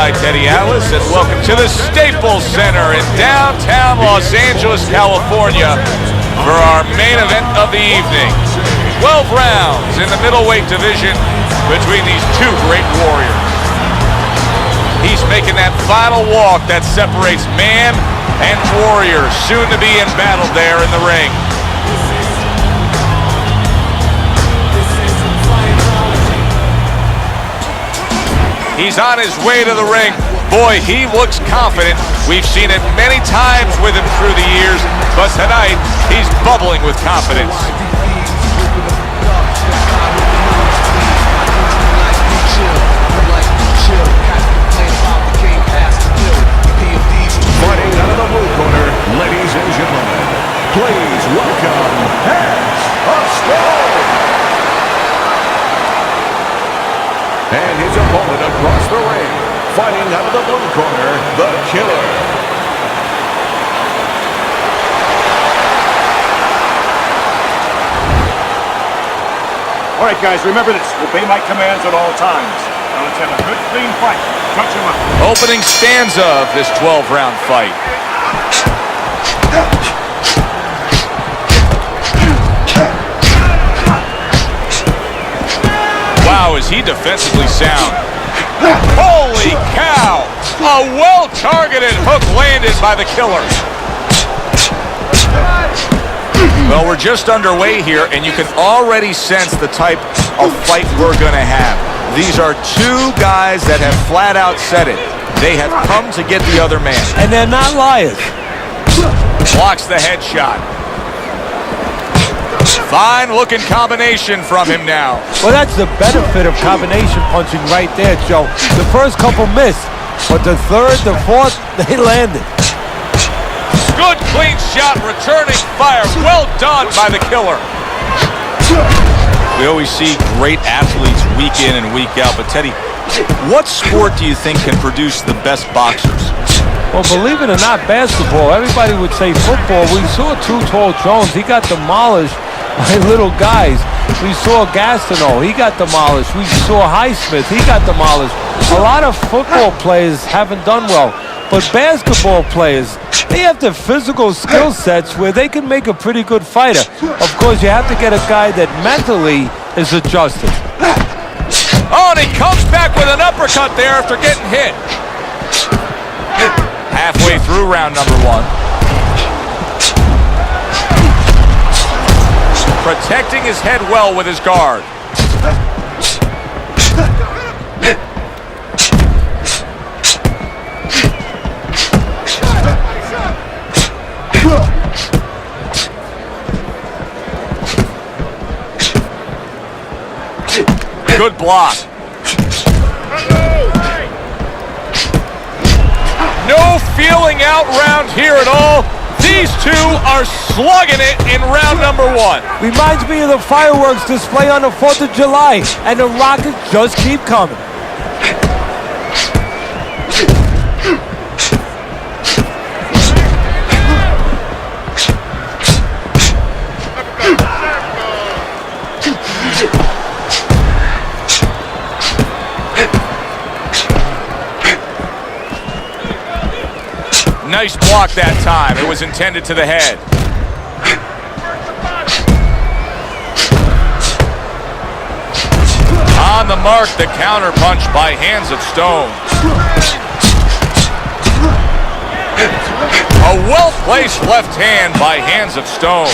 ringside, Teddy Atlas, and welcome to the Staples Center in downtown Los Angeles, California for our main event of the evening. 12 rounds in the middleweight division between these two great warriors. He's making that final walk that separates man and warrior, soon to be in battle there in the ring. He's on his way to the ring. Boy, he looks confident. We've seen it many times with him through the years, but tonight, he's bubbling with confidence. Fighting out of the blue corner, ladies and gentlemen, please welcome Hands of Stone. And his opponent across the ring, fighting out of the blue corner, the Killer. All right, guys, remember this. Obey my commands at all times. Now let's have a good, clean fight. Touch him up. Opening stanza of this 12-round fight. Wow, is he defensively sound. Holy cow! A well-targeted hook landed by the Killer. Well, we're just underway here, and you can already sense the type of fight we're going to have. These are two guys that have flat out said it. They have come to get the other man. And they're not liars. Blocks the headshot. Fine-looking combination from him now. Well, that's the benefit of combination punching right there, Joe. The first couple missed, but the third, the fourth, they landed. Good clean shot, returning fire. Well done by the Killer. We always see great athletes week in and week out, but Teddy, what sport do you think can produce the best boxers? Well, believe it or not, basketball. Everybody would say football. We saw Too Tall Jones. He got demolished by little guys. We saw Gastineau. He got demolished. We saw Highsmith. He got demolished. A lot of football players haven't done well. But basketball players, they have the physical skill sets where they can make a pretty good fighter. Of course, you have to get a guy that mentally is adjusted. Oh, and he comes back with an uppercut there after getting hit. Halfway through round number one. Protecting his head well with his guard. Good block. No feeling out round here at all. These two are slugging it in round number one. Reminds me of the fireworks display on the 4th of July, and the rockets just keep coming. Nice block that time. It was intended to the head. On the mark, the counter punch by Hands of Stone. A well-placed left hand by Hands of Stone.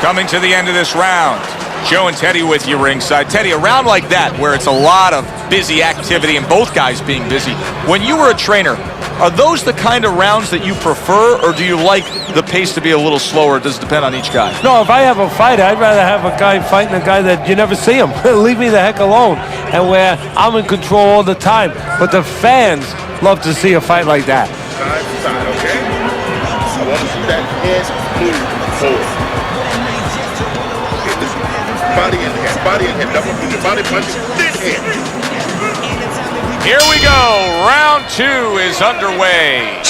Coming to the end of this round. Joe and Teddy with you ringside. Teddy, a round like that where it's a lot of busy activity and both guys being busy. When you were a trainer, are those the kind of rounds that you prefer, or do you like the pace to be a little slower? Does it depend on each guy? No, if I have a fight, I'd rather have a guy fighting a guy that you never see him. Leave me the heck alone. And where I'm in control all the time. But the fans love to see a fight like that. Side, okay? I want to see that head move forward. Body in hand, double body punch, this hand. Here we go, round two is underway.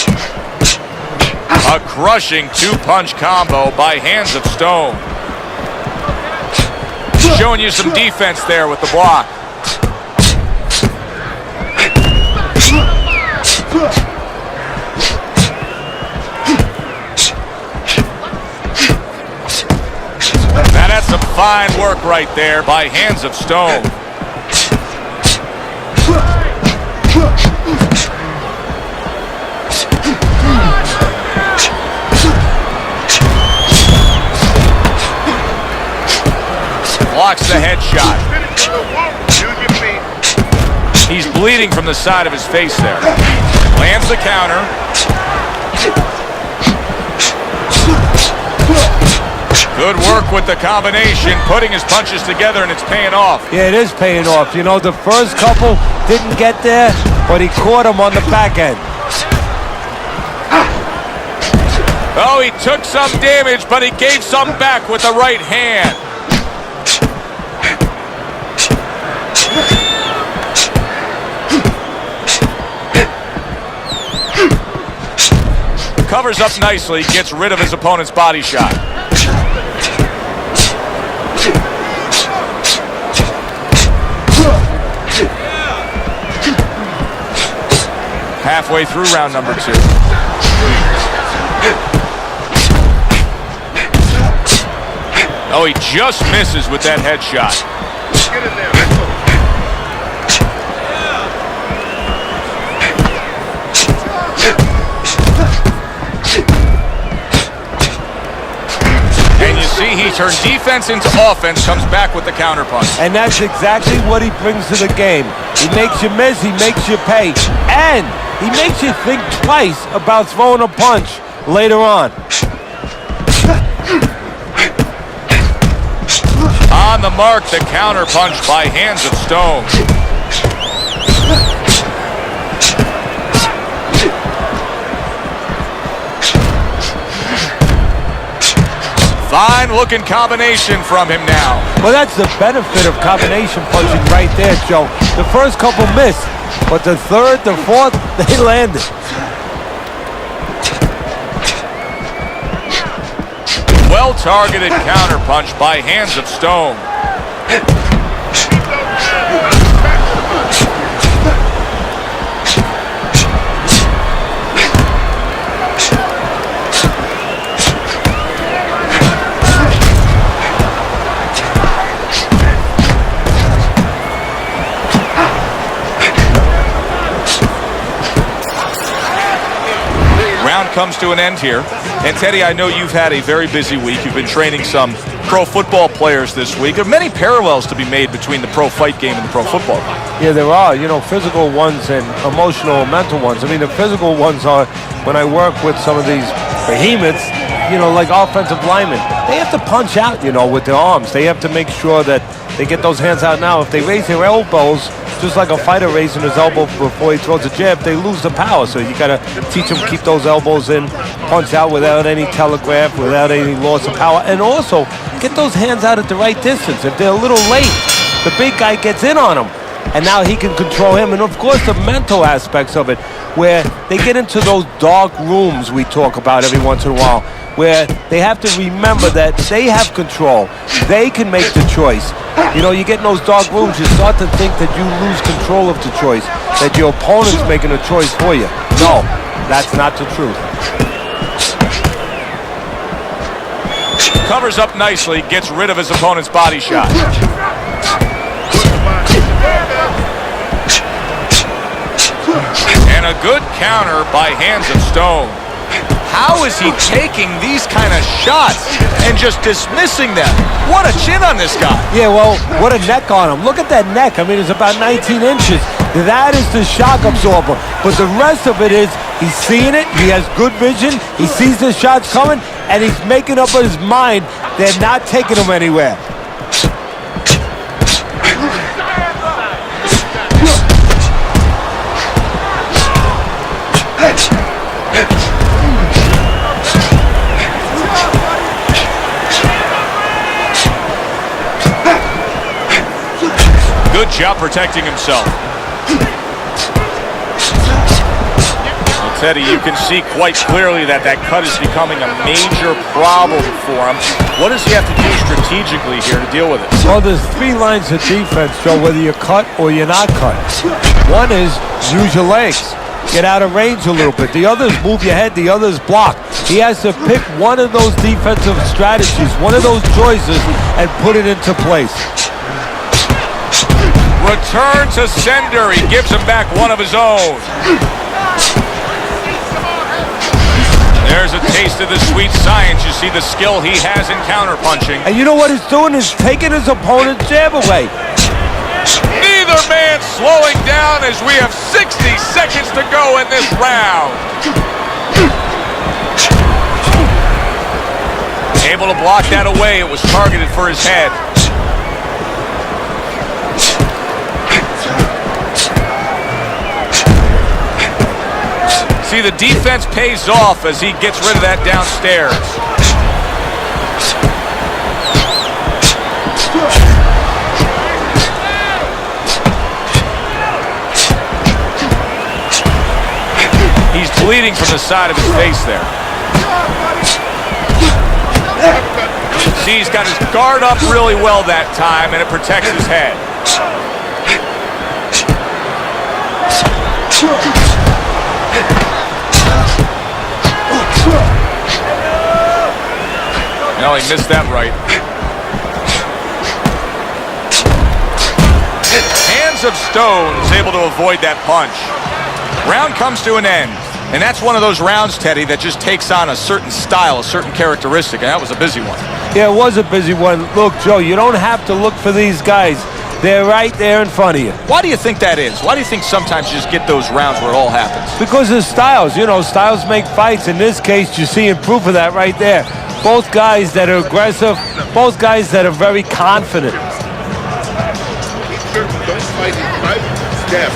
A crushing two-punch combo by Hands of Stone. Showing you some defense there with the block. Now that's some fine work right there by Hands of Stone. Blocks the headshot. He's bleeding from the side of his face there. Lands the counter. Good work with the combination, putting his punches together, and it's paying off. Yeah, it is paying off. You know, the first couple didn't get there, but he caught him on the back end. Oh, he took some damage, but he gave some back with the right hand. Covers up nicely, gets rid of his opponent's body shot. Halfway through round number 2. Oh, he just misses with that headshot. Get in there. Let's go. And you see he turned defense into offense, comes back with the counterpunch. And that's exactly what he brings to the game. He makes you miss, he makes you pay, and he makes you think twice about throwing a punch later on. On the mark, the counterpunch by Hands of Stone. Fine-looking combination from him now. Well, that's the benefit of combination punching right there, Joe. The first couple missed, but the third, the fourth, they landed. Well-targeted counterpunch by Hands of Stone. Comes to an end here. And Teddy, I know you've had a very busy week. You've been training some pro football players this week. There are many parallels to be made between the pro fight game and the pro football game. Yeah, there are, you know, physical ones and emotional and mental ones. I mean, the physical ones are when I work with some of these behemoths, you know, like offensive linemen. They have to punch out, you know, with their arms. They have to make sure that they get those hands out now. If they raise their elbows, just like a fighter raising his elbow before he throws a jab, they lose the power. So you got to teach them keep those elbows in, punch out without any telegraph, without any loss of power, and also get those hands out at the right distance. If they're a little late, the big guy gets in on them, and now he can control him. And of course, the mental aspects of it, where they get into those dark rooms we talk about every once in a while, where they have to remember that they have control. They can make the choice. You know, you get in those dark rooms, you start to think that you lose control of the choice, that your opponent's making a choice for you. No, that's not the truth. Covers up nicely, gets rid of his opponent's body shot. And a good counter by Hands of Stone. How is he taking these kind of shots and just dismissing them? What a chin on this guy. Yeah, well, what a neck on him. Look at that neck. I mean, it's about 19 inches. That is the shock absorber. But the rest of it is he's seeing it. He has good vision. He sees the shots coming, and he's making up in his mind they're not taking him anywhere. Good job protecting himself. I'll Teddy, you can see quite clearly that that cut is becoming a major problem for him. What does he have to do strategically here to deal with it? Well, there's three lines of defense, Joe, whether you're cut or you're not cut. One is use your legs. Get out of range a little bit. The other is move your head. The other is block. He has to pick one of those defensive strategies, one of those choices, and put it into place. Return to sender. He gives him back one of his own. There's a taste of the sweet science. You see the skill he has in counterpunching. And you know what he's doing? Is taking his opponent's jab away. Neither man slowing down as we have 60 seconds to go in this round. Able to block that away. It was targeted for his head. See, the defense pays off as he gets rid of that downstairs. He's bleeding from the side of his face there. See, he's got his guard up really well that time, and it protects his head. No, he missed that right. Hands of stone is able to avoid that punch. Round comes to an end. And that's one of those rounds, Teddy, that just takes on a certain style, a certain characteristic, and that was a busy one. Yeah, it was a busy one. Look, Joe, you don't have to look for these guys. They're right there in front of you. Why do you think that is? Why do you think sometimes you just get those rounds where it all happens? Because of styles. You know, styles make fights. In this case, you're seeing proof of that right there. Both guys that are aggressive, both guys that are very confident. Don't fight him, right? Stab.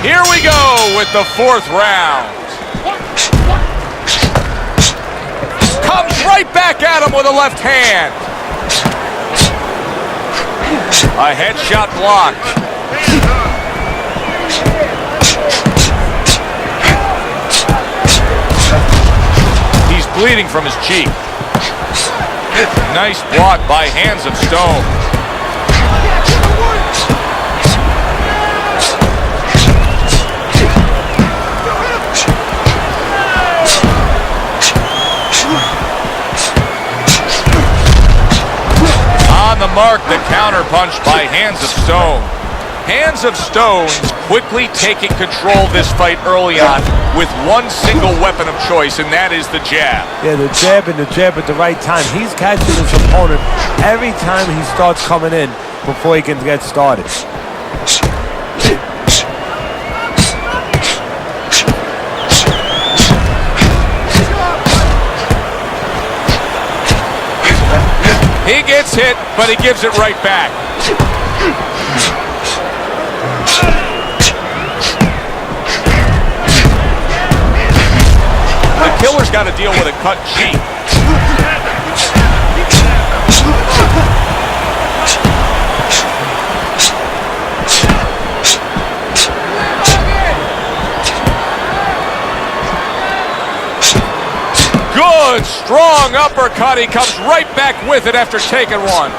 Here we go with the fourth round. Comes right back at him with a left hand. A headshot blocked. He's bleeding from his cheek. Nice block by Hands of Stone. On the mark, the counter punch by Hands of Stone. Hands of Stone's quickly taking control of this fight early on with one single weapon of choice, and that is the jab. Yeah, the jab and the jab at the right time. He's catching his opponent every time he starts coming in before he can get started. He gets hit, but he gives it right back. The killer's got to deal with a cut cheek. Good, strong uppercut. He comes right back with it after taking one.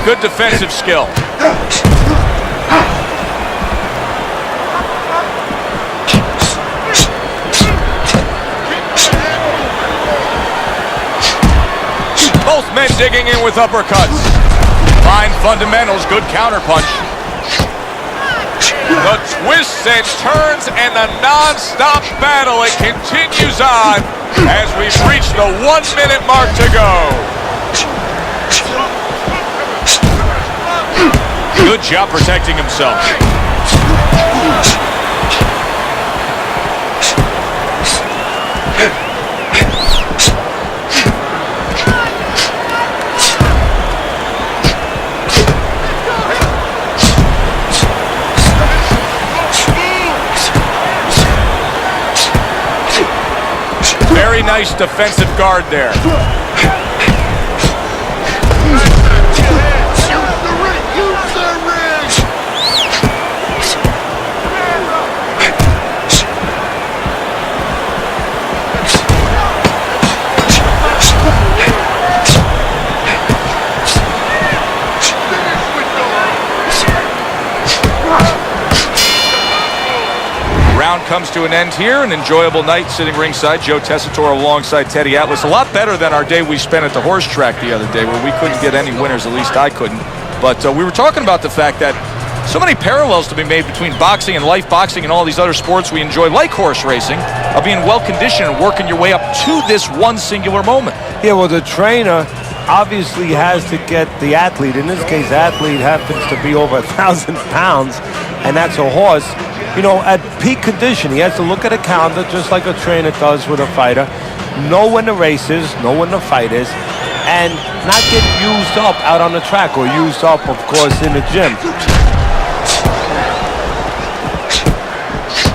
Good defensive skill. Both men digging in with uppercuts. Fine fundamentals, good counterpunch. The twists and turns and the non-stop battle, it continues on as we've reached the 1 minute mark to go. Good job protecting himself. Very nice defensive guard there. comes to an end here. An enjoyable night sitting ringside. Joe Tessitore alongside Teddy Atlas. A lot better than our day we spent at the horse track the other day, where we couldn't get any winners. At least I couldn't. But we were talking about the fact that so many parallels to be made between boxing and life boxing and all these other sports we enjoy, like horse racing, of being well-conditioned and working your way up to this one singular moment. Yeah, well, the trainer obviously has to get the athlete. In this case, the athlete happens to be over 1,000 pounds, and that's a horse. You know, at peak condition, he has to look at a calendar just like a trainer does with a fighter, know when the race is, know when the fight is, and not get used up out on the track, or used up, of course, in the gym.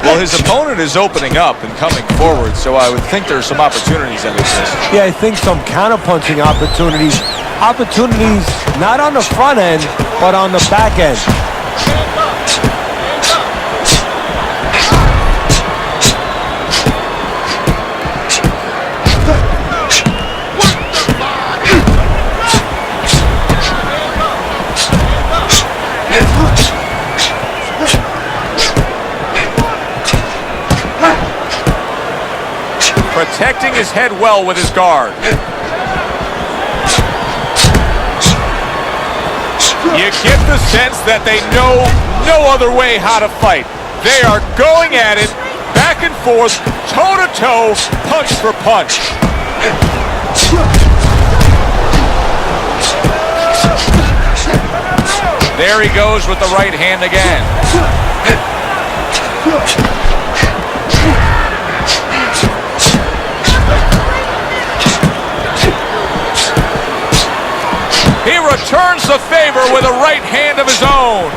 Well, his opponent is opening up and coming forward, so I would think there's some opportunities that exist. Yeah, I think some counterpunching opportunities. Opportunities not on the front end, but on the back end. Protecting his head well with his guard. You get the sense that they know no other way how to fight. They are going at it, back and forth, toe-to-toe, punch for punch. There he goes with the right hand again. He returns the favor with a right hand of his own.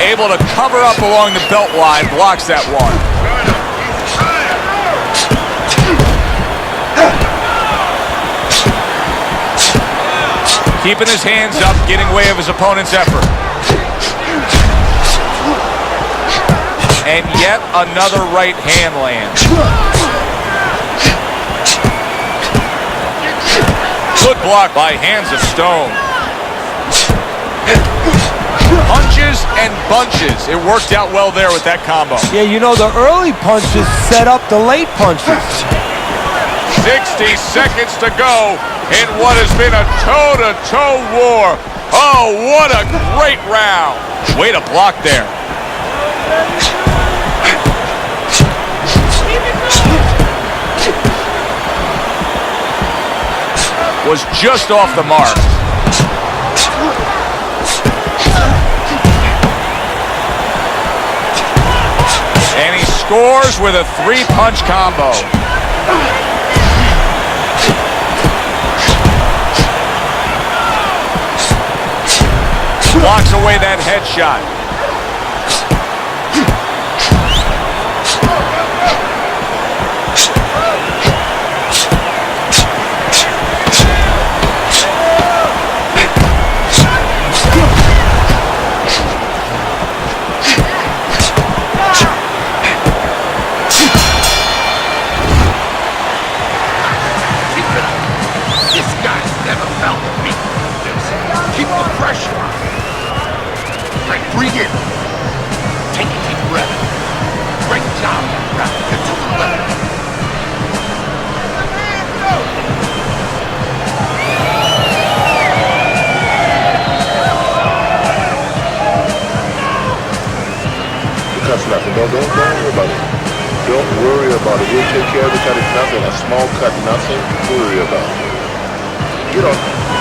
Able to cover up along the belt line, blocks that one. Keeping his hands up, getting way of his opponent's effort. And yet another right hand lands. Good block by Hands of Stone. Punches and bunches. It worked out well there with that combo. Yeah, you know, the early punches set up the late punches. 60 seconds to go in what has been a toe-to-toe war. Oh, what a great round. Way to block there. Was just off the mark. And he scores with a three-punch combo. Blocks away that headshot. Breathe in. Take a deep breath. Great job, Ricardo. Get to the left. Cuts nothing. Don't worry about it. Don't worry about it. We'll take care of it. Cut it nothing. A small cut, nothing. Worry about it.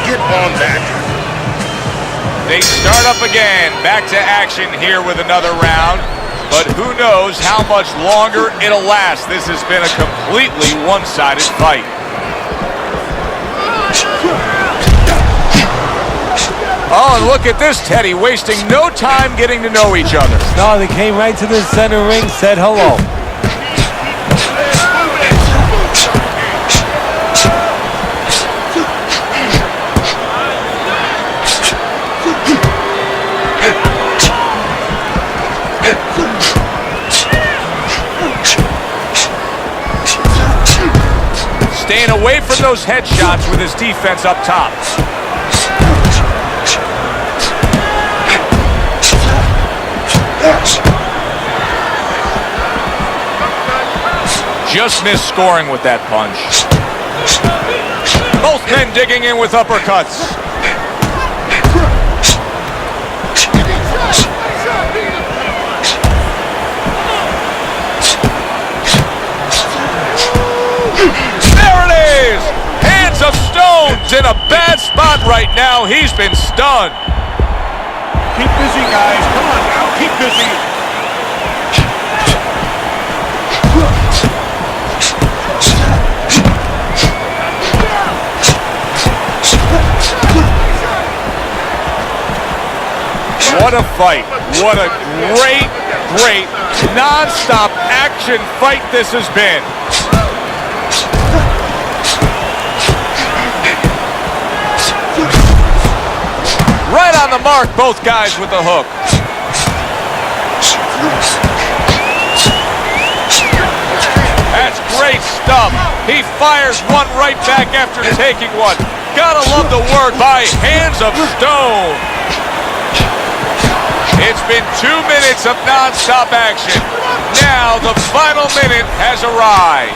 Get on that. They start up again, back to action here with another round, but who knows how much longer it'll last. This has been a completely one-sided fight. Oh, and look at this, Teddy, wasting no time getting to know each other. No, they came right to the center ring, said hello. Staying away from those headshots with his defense up top. Just missed scoring with that punch. Both men digging in with uppercuts. There it is! Hands of Stone's in a bad spot right now. He's been stunned. Keep busy, guys. Come on now. Keep busy. What a fight. What a great, great, non-stop action fight this has been. Right on the mark, both guys with the hook. That's great stuff. He fires one right back after taking one. Gotta love the work by Hands of Stone. It's been 2 minutes of non-stop action. Now the final minute has arrived.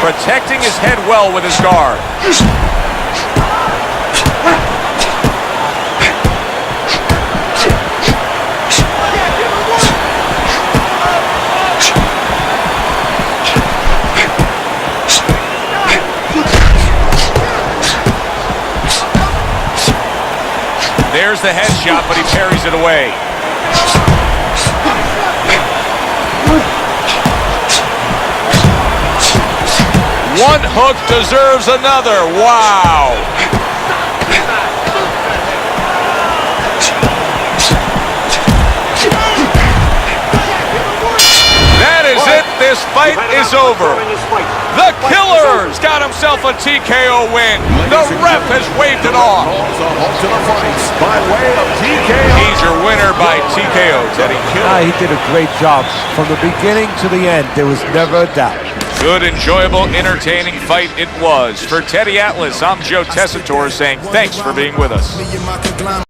Protecting his head well with his guard. There's the headshot, but he parries it away. One hook deserves another. Wow. That is it. This fight is over. The Killer's got himself a TKO win. The ref has waved it off. He's your winner by TKO, Teddy. He did a great job. From the beginning to the end, there was never a doubt. Good, enjoyable, entertaining fight it was. For Teddy Atlas, I'm Joe Tessitore saying thanks for being with us.